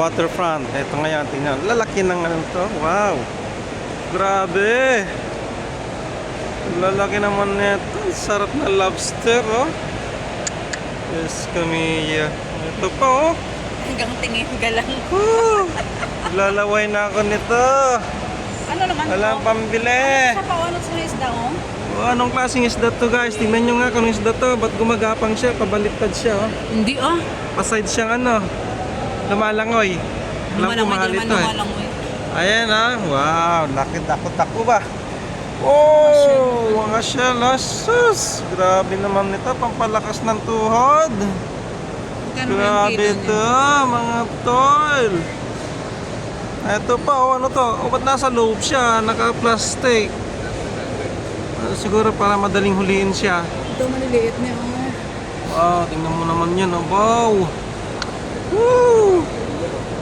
Waterfront. Ito ngayon, tingnan. Lalaki ng ano to. Wow. Grabe. Lalaki naman nito. Sarap na lobster, oh. Yes, Camilla. Ito pa, oh. Hanggang tingin ka lang. Lalaway na ako nito. Ano naman Walang ito? pambili. Sa pawanot sa isda, oh? Oh, anong klaseng isda to, guys? Tingnan nyo nga kung isda to. Ba't gumagapang siya? Pabaliktad siya, oh. Hindi, oh. Paside siyang ano. Lumalangoy. Alam ko mahal ito, eh. Ayan, ah. Wow. Laki, dako ba? Oh, mga siya, lasos. Grabe naman nito. Pampalakas ng tuhod. Grabe ito, mga tol. Ito pa, oh, ano to? O, ba't nasa loob siya? Naka-plastic. Siguro para madaling huliin siya. Ito maliliit niya, oh. Wow, tingnan mo naman yan, oh. Wow. Woo!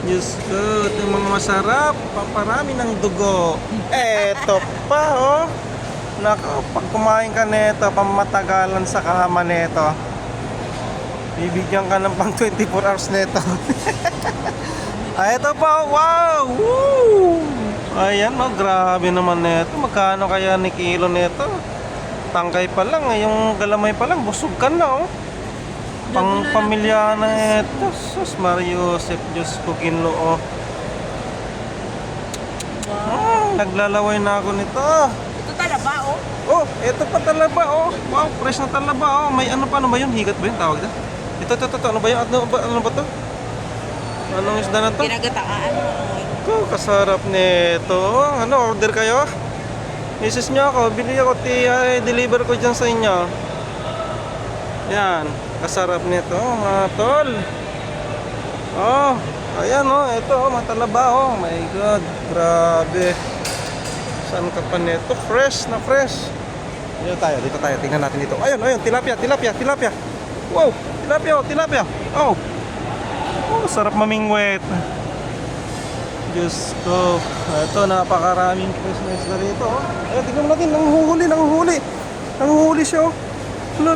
Diyos ko, ito yung mga masarap. Paparami ng dugo. Eto pa, oh. Naku, pag kumain ka nito, pamatagalan sa kahama nito. Bibigyan ka ng pang 24 hours nito. Eto pa, oh. Wow! Woo! Ayan, oh, grabe naman nito. Magkano kaya ni kilo nito? Tangkay pa lang, yung galamay pa lang, busog ka na, oh. Pang pamilya na ito. Sus, Mario Joseph, Diyos ko, Ginoo. Naglalaway na ako nito. Ito talaba, oh. Oh, ito pa talaba, oh. Wow, fresh na talaba, oh. May ano pa, ano ba yun? Higat ba yun? Tawag na? Ito, ano ba yun? Ano ba to? Anong isda na to? Ginagataan. Oh, kasarap nito. Ano, order kayo? Misis nyo ako, bili ako, deliver ko dyan sa inyo. Yan, kasarap nito, mga tol. Oh, ayan, oh, ito, oh, matalaba, oh. My God, grabe. Saan ka pa nito? Fresh na fresh. Dito tayo, tingnan natin dito. Ayun, tilapia. Wow, tilapia. Oh, sarap mamingwit. Diyos ko. Ito, napakaraming fresh na isda rito, oh. Ayun, tingnan mo natin, nanguhuli siya, oh. La.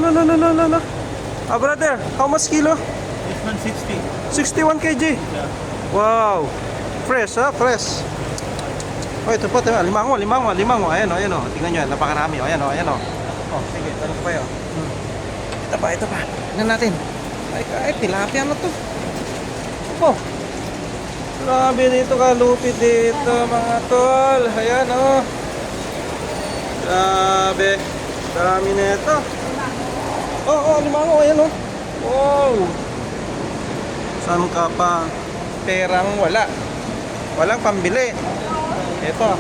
Brother, how much kilo? This one 60. 61 kg. Yeah. Wow. Fresh, ha? Fresh. Oh, ito po, limango. Ayan, oh. Tingnan nyo, napakarami. Ayan, oh. Oh, sige, tanong pa yun. Ito pa. Tingnan natin. Ay, tilapia na to. Oh. Grabe dito, kalupit dito, mga tol. Ayan, oh. Grabe. Dami na ito. Oh, limango, ayan, oh. Wow. Saan ka pa? Perang wala. Walang pambili. Ito.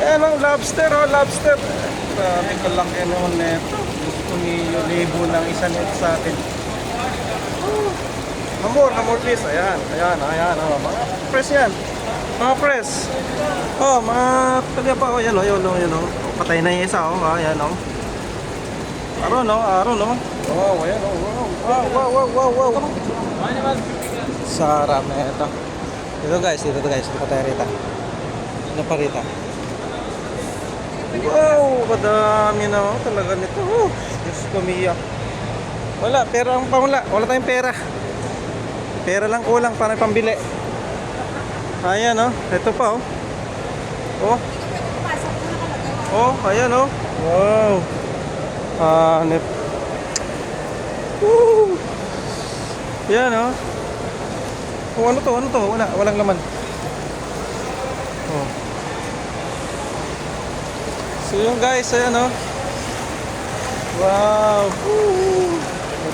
Ayan, oh, lobster. Grabe ka lang yan naman nito. Gusto niyo libo ng isa nito sa atin. Amor, please. Ayan. Oh. Mga press yan. Mga press. Oh, mga talya pa. Oh, yan, oh. Patay na yung isa, oh. Ayan, oh. Aron, oh. Oh, ayan, oh. Wow. Sarap na ito. Dito guys. Dito pa tayo rito. Wow, kadami na, oh. Talaga nito. Oh, Diyos ko, Mia. Wala tayong pera. Pera lang kulang para pambili. Ayan, oh. Ito pa, oh. Oh, ayan, oh. Wow. Hanip. Woo. Yan, oh. Oh, ano to? Walang laman. Oh. So yun, guys, ayan, oh. Wow. Woo.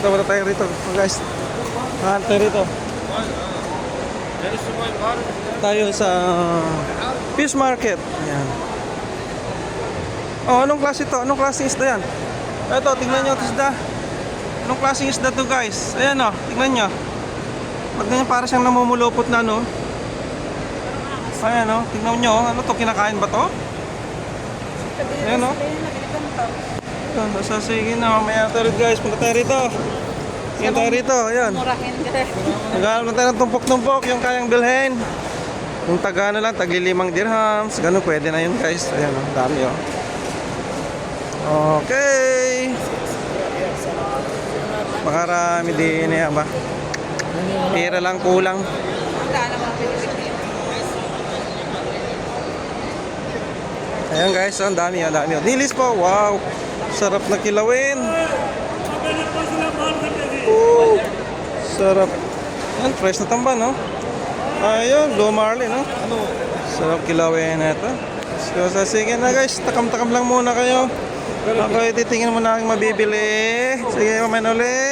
Wala tayo rito, guys. Tayo rito. Tayo sa fish market. Ayan. Oh, anong klase to? Anong klaseng isda yan? Ito, tingnan nyo ito isda. Anong klaseng isda to, guys? Ayan, oh, tingnan nyo. Pag ganyan, para siyang namumulupot na, no? Ayan, oh, tingnan nyo, oh. Ano to, kinakain ba to? Ayan, oh. Sige na, mamaya tayo, guys. Punta tayo rito. Tingnan tayo rito, ayan. Murahin ka. Naghahanap tayo ng tumpok-tumpok, yung kayang bilhin. Yung taga na lang, tagli 5 dirhams. Ganun, pwede na yun, guys. Ayan, oh, dami, oh. Okay. Makarami din ba? Pera lang kulang. Wala na mga pinipili. Ayan guys, ang dami, ang dami. Dilis po, wow. Sarap na kilawin. Oh, sarap. Yan, fresh na tamba, no? Ayun, Blue Marlin, no? Sarap kilawin na ito. So, sige na guys, takam-takam lang muna kayo. Ako, titingin muna aking mabibili. Sige, kumain ulit.